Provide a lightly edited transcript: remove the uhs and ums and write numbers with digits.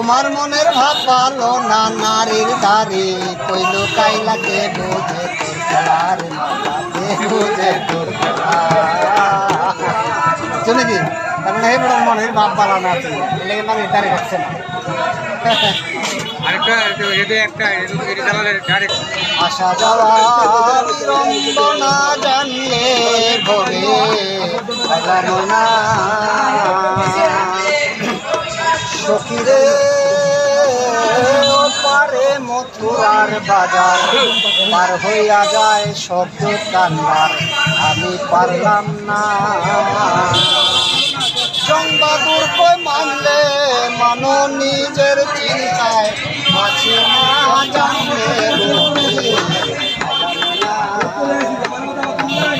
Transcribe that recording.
তোমার মনের ভাব ভালো না নারীর দাড়ি কইল কাইলাকে বুঝে তোর খেলার মাথাতে বুঝে তোর খেলা শুনে কি তার মানে বড় মনের ভাব ভালো না আছে এলাকে মানে দাড়ি রাখছে না আসা যাওয়ার বিড়ম্বনা জানলে ভবে জানো না সখীরে পারে মথুরার বাজার পার হইয়া যায় শব্দ কান্দার আমি পারলাম না জংবাদুর কই মানলে মানো নিজের চিন্তায় আছে না জানলে